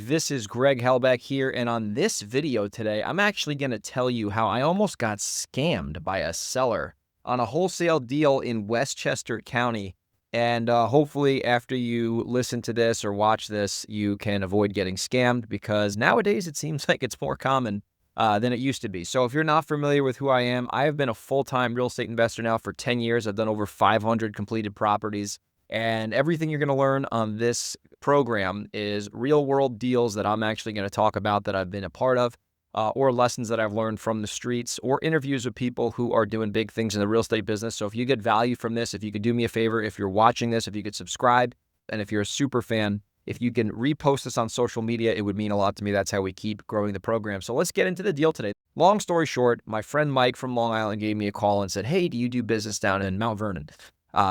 This is Greg Helbeck here, and on this video today, I'm actually going to tell you how I almost got scammed by a seller on a wholesale deal in Westchester County. And hopefully, after you listen to this or watch this, you can avoid getting scammed because nowadays it seems like it's more common than it used to be. So if you're not familiar with who I am, I have been a full-time real estate investor now for 10 years. I've done over 500 completed properties. And everything you're going to learn on this program is real world deals that I'm actually going to talk about that I've been a part of, or lessons that I've learned from the streets, or interviews with people who are doing big things in the real estate business. So if you get value from this, if you could do me a favor, if you're watching this, if you could subscribe, and if you're a super fan, if you can repost this on social media, it would mean a lot to me. That's how we keep growing the program. So let's get into the deal today. Long story short, my friend Mike from Long Island gave me a call and said, "Hey, do you do business down in Mount Vernon?"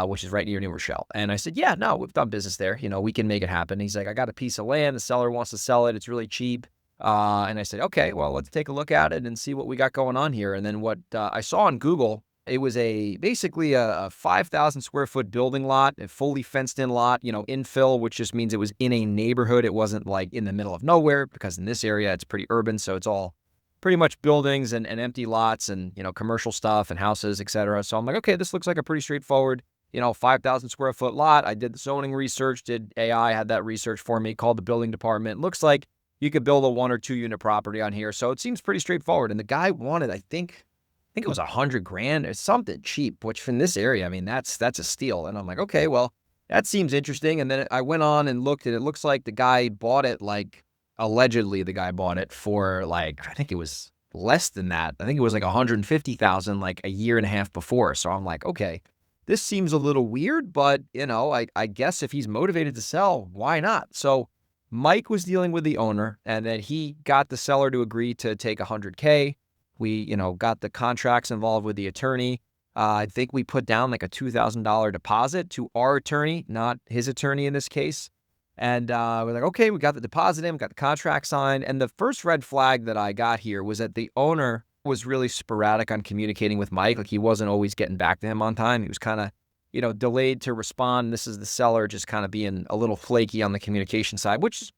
Which is right near New Rochelle. And I said, "Yeah, no, we've done business there. We can make it happen." He's like, "I got a piece of land. The seller wants to sell it. It's really cheap." And I said, "Okay, well, let's take a look at it and see what we got going on here." And then what I saw on Google, it was basically a 5,000 square foot building lot, a fully fenced in lot, infill, which just means it was in a neighborhood. It wasn't like in the middle of nowhere because in this area, it's pretty urban. So it's all pretty much buildings and empty lots and, commercial stuff and houses, etc. So I'm like, okay, this looks like a pretty straightforward, 5,000 square foot lot. I did the zoning research, did AI, had that research for me, called the building department. Looks like you could build a 1 or 2 unit property on here. So it seems pretty straightforward. And the guy wanted, I think it was $100,000 or something cheap, which in this area, I mean, that's a steal. And I'm like, okay, well, that seems interesting. And then I went on and looked at it. It looks like the guy bought it allegedly the guy bought it for I think it was less than that. I think it was like 150,000 like a year and a half before. So I'm like, okay, this seems a little weird, but I guess if he's motivated to sell, why not? So Mike was dealing with the owner and then he got the seller to agree to take $100K. We, got the contracts involved with the attorney. I think we put down like a $2,000 deposit to our attorney, not his attorney in this case. And we're like, okay, we got the deposit in, got the contract signed. And the first red flag that I got here was that the owner was really sporadic on communicating with Mike. Like he wasn't always getting back to him on time. He was kind of, delayed to respond. This is the seller just kind of being a little flaky on the communication side, which,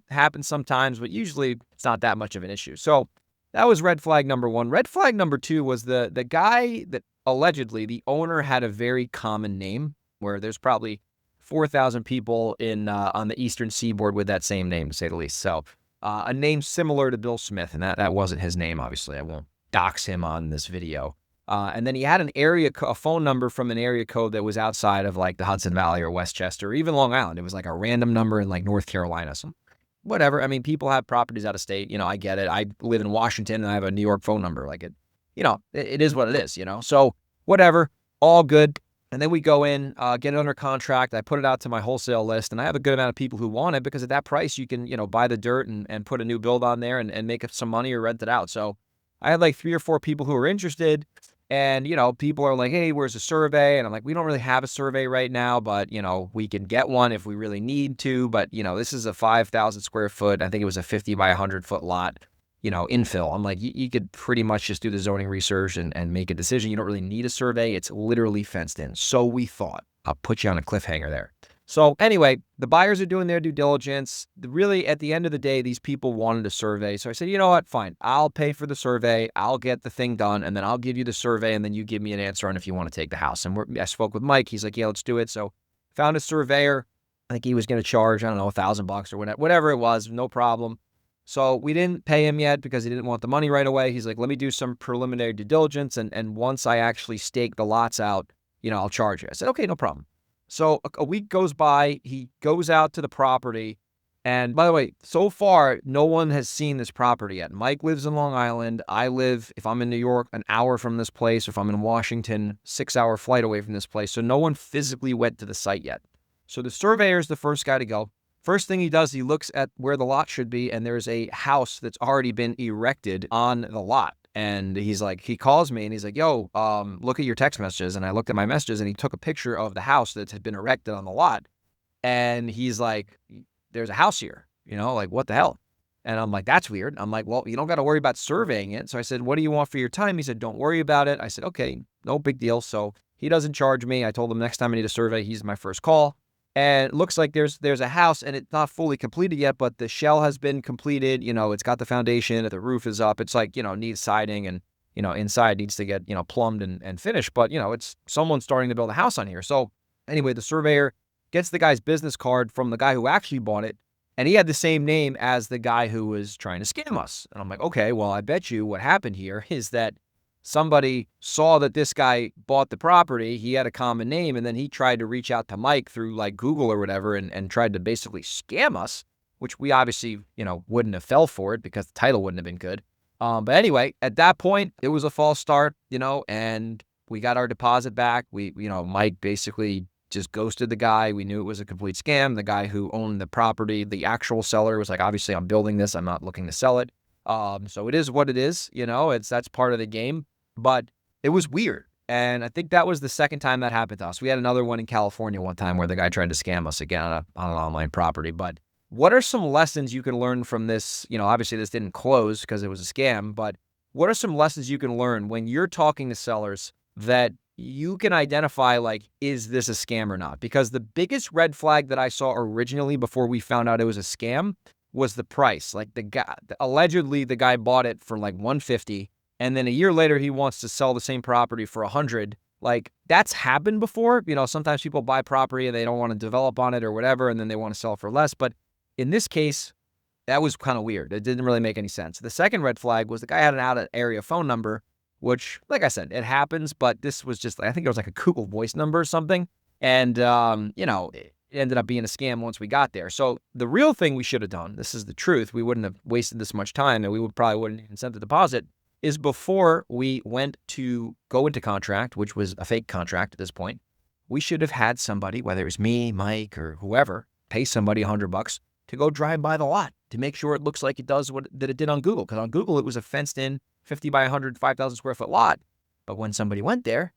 happens sometimes, but usually it's not that much of an issue. So that was red flag number one. Red flag number two was the guy that allegedly the owner had a very common name where there's probably 4,000 people on the eastern seaboard with that same name, to say the least. So a name similar to Bill Smith, and that wasn't his name, obviously. I won't dox him on this video. And then he had a phone number from an area code that was outside of like the Hudson Valley or Westchester, or even Long Island. It was like a random number in like North Carolina. So whatever. I mean, people have properties out of state. I get it. I live in Washington and I have a New York phone number. Like it is what it is, So whatever, all good. And then we go in, get it under contract. I put it out to my wholesale list, and I have a good amount of people who want it because at that price, you can, buy the dirt and put a new build on there and make some money or rent it out. So I had like 3 or 4 people who were interested, and, people are like, "Hey, where's the survey?" And I'm like, "We don't really have a survey right now, but, we can get one if we really need to. But, this is a 5,000 square foot. I think it was a 50 by 100 foot lot. Infill." I'm like, you could pretty much just do the zoning research and make a decision. You don't really need a survey. It's literally fenced in. So we thought. I'll put you on a cliffhanger there. So anyway, the buyers are doing their due diligence. Really, at the end of the day, these people wanted a survey. So I said, you know what? Fine. I'll pay for the survey. I'll get the thing done, and then I'll give you the survey, and then you give me an answer on if you want to take the house. And I spoke with Mike. He's like, yeah, let's do it. So found a surveyor. I think he was going to charge, I don't know, $1,000 or whatever it was. No problem. So we didn't pay him yet because he didn't want the money right away. He's like, let me do some preliminary due diligence. And once I actually stake the lots out, I'll charge you. I said, okay, no problem. So a week goes by. He goes out to the property. And by the way, so far, no one has seen this property yet. Mike lives in Long Island. I live, if I'm in New York, an hour from this place. If I'm in Washington, 6-hour flight away from this place. So no one physically went to the site yet. So the surveyor is the first guy to go. First thing he does, he looks at where the lot should be, and there's a house that's already been erected on the lot. And he's like, he calls me and he's like, yo, look at your text messages. And I looked at my messages and he took a picture of the house that had been erected on the lot. And he's like, there's a house here, like what the hell? And I'm like, that's weird. I'm like, well, you don't got to worry about surveying it. So I said, what do you want for your time? He said, don't worry about it. I said, okay, no big deal. So he doesn't charge me. I told him next time I need a survey, he's my first call. And it looks like there's a house and it's not fully completed yet, but the shell has been completed. It's got the foundation, the roof is up. It's like, needs siding and, inside needs to get, plumbed and finished. But, it's someone starting to build a house on here. So anyway, the surveyor gets the guy's business card from the guy who actually bought it. And he had the same name as the guy who was trying to scam us. And I'm like, okay, well, I bet you what happened here is that somebody saw that this guy bought the property. He had a common name, and then he tried to reach out to Mike through like Google or whatever and tried to basically scam us, which we obviously, wouldn't have fell for it because the title wouldn't have been good. But anyway, at that point, it was a false start, and we got our deposit back. Mike basically just ghosted the guy. We knew it was a complete scam. The guy who owned the property, the actual seller, was like, obviously, I'm building this. I'm not looking to sell it. So it is what it is, that's part of the game. But it was weird. And I think that was the second time that happened to us. We had another one in California one time where the guy tried to scam us again on an online property. But what are some lessons you can learn from this? Obviously this didn't close because it was a scam, but what are some lessons you can learn when you're talking to sellers that you can identify, like, is this a scam or not? Because the biggest red flag that I saw originally before we found out it was a scam was the price. Like allegedly the guy bought it for like $150. And then a year later, he wants to sell the same property for $100. Like, that's happened before. Sometimes people buy property and they don't want to develop on it or whatever, and then they want to sell for less. But in this case, that was kind of weird. It didn't really make any sense. The second red flag was the guy had an out-of-area phone number, which, like I said, it happens. But this was just, I think it was like a Google Voice number or something. And, it ended up being a scam once we got there. So the real thing we should have done, this is the truth, we wouldn't have wasted this much time, and we probably wouldn't even sent the deposit, is before we went to go into contract, which was a fake contract at this point, we should have had somebody, whether it was me, Mike, or whoever, pay somebody $100 to go drive by the lot to make sure it looks like it does what that it did on Google. Because on Google, it was a fenced-in 50 by 100, 5,000 square foot lot. But when somebody went there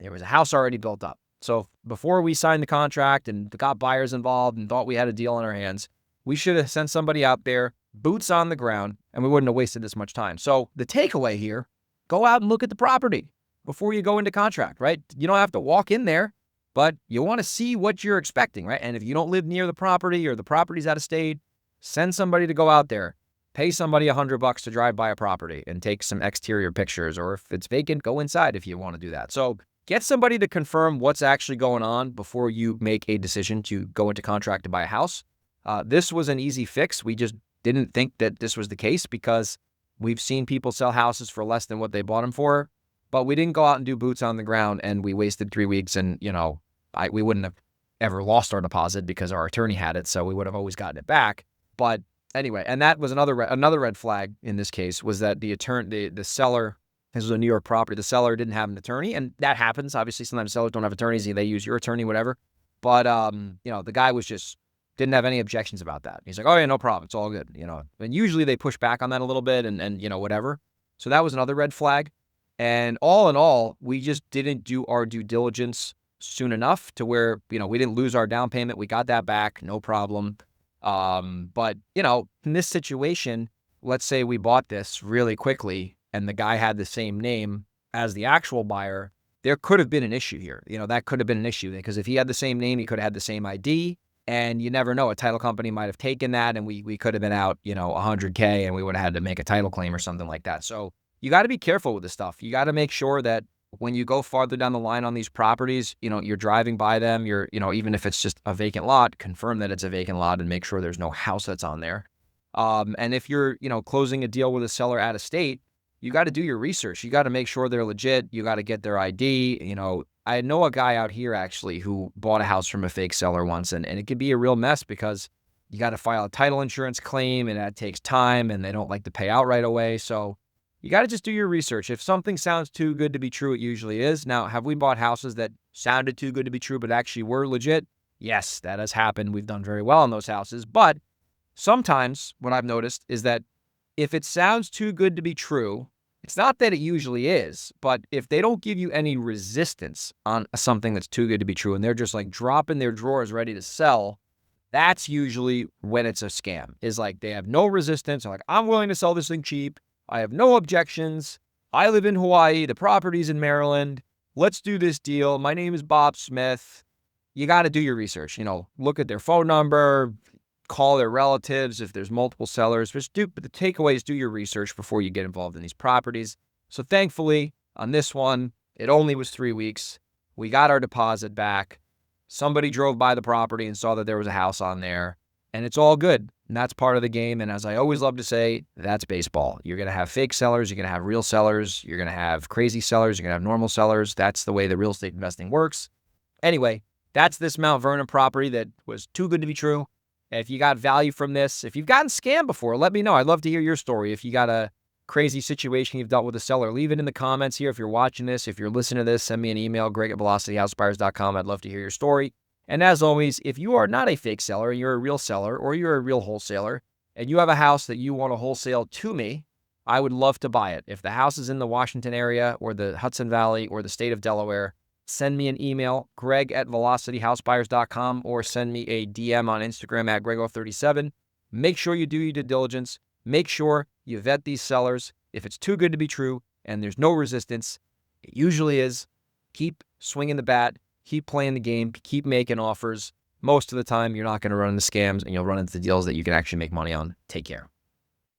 was a house already built up. So before we signed the contract and got buyers involved and thought we had a deal on our hands, we should have sent somebody out there, boots on the ground, and we wouldn't have wasted this much time. So the takeaway here, go out and look at the property before you go into contract, right? You don't have to walk in there, but you want to see what you're expecting, right? And if you don't live near the property or the property's out of state, send somebody to go out there, pay somebody $100 to drive by a property and take some exterior pictures. Or if it's vacant, go inside if you want to do that. So get somebody to confirm what's actually going on before you make a decision to go into contract to buy a house. This was an easy fix. We just didn't think that this was the case because we've seen people sell houses for less than what they bought them for, but we didn't go out and do boots on the ground, and we wasted 3 weeks, and, we wouldn't have ever lost our deposit because our attorney had it, so we would have always gotten it back. But anyway, and that was another red flag in this case, was that the seller, this was a New York property, the seller didn't have an attorney, and that happens. Obviously, sometimes sellers don't have attorneys, they use your attorney, whatever. But, the guy was just didn't have any objections about that. He's like, oh yeah, no problem. It's all good. And usually they push back on that a little bit and whatever. So that was another red flag. And all in all, we just didn't do our due diligence soon enough to where, we didn't lose our down payment. We got that back. No problem. But in this situation, let's say we bought this really quickly and the guy had the same name as the actual buyer. There could have been an issue here. That could have been an issue because if he had the same name, he could have had the same ID. And you never know, a title company might have taken that and we could have been out, $100K and we would have had to make a title claim or something like that. So you got to be careful with this stuff. You got to make sure that when you go farther down the line on these properties, you're driving by them, even if it's just a vacant lot, confirm that it's a vacant lot and make sure there's no house that's on there. And if you're, closing a deal with a seller out of state, you got to do your research. You got to make sure they're legit. You got to get their ID, I know a guy out here actually who bought a house from a fake seller once, and it could be a real mess because you got to file a title insurance claim and that takes time and they don't like to pay out right away. So you got to just do your research. If something sounds too good to be true, it usually is. Now, have we bought houses that sounded too good to be true but actually were legit? Yes, that has happened. We've done very well in those houses. But sometimes what I've noticed is that if it sounds too good to be true, it's not that it usually is, but if they don't give you any resistance on something that's too good to be true and they're just like dropping their drawers ready to sell, that's usually when it's a scam. Is like they have no resistance. They're like, I'm willing to sell this thing cheap. I have no objections. I live in Hawaii. The property's in Maryland. Let's do this deal. My name is Bob Smith. you got to do your research. Look at their phone number, call their relatives if there's multiple sellers. But the takeaway is do your research before you get involved in these properties. So thankfully, on this one, it only was 3 weeks. We got our deposit back. Somebody drove by the property and saw that there was a house on there, and it's all good. And that's part of the game. And as I always love to say, that's baseball. You're going to have fake sellers. You're going to have real sellers. You're going to have crazy sellers. You're going to have normal sellers. That's the way the real estate investing works. Anyway, that's this Mount Vernon property that was too good to be true. If you got value from this, if you've gotten scammed before, let me know. I'd love to hear your story. If you got a crazy situation you've dealt with a seller, leave it in the comments here. If you're watching this, if you're listening to this, send me an email, greg@velocityhousebuyers.com. I'd love to hear your story. And as always, if you are not a fake seller, you're a real seller, or you're a real wholesaler, and you have a house that you want to wholesale to me, I would love to buy it. If the house is in the Washington area or the Hudson Valley or the state of Delaware, send me an email, greg@velocityhousebuyers.com, or send me a DM on Instagram at grego37. Make sure you do your due diligence. Make sure you vet these sellers. If it's too good to be true and there's no resistance, it usually is. Keep swinging the bat. Keep playing the game. Keep making offers. Most of the time, you're not going to run into scams, and you'll run into deals that you can actually make money on. Take care.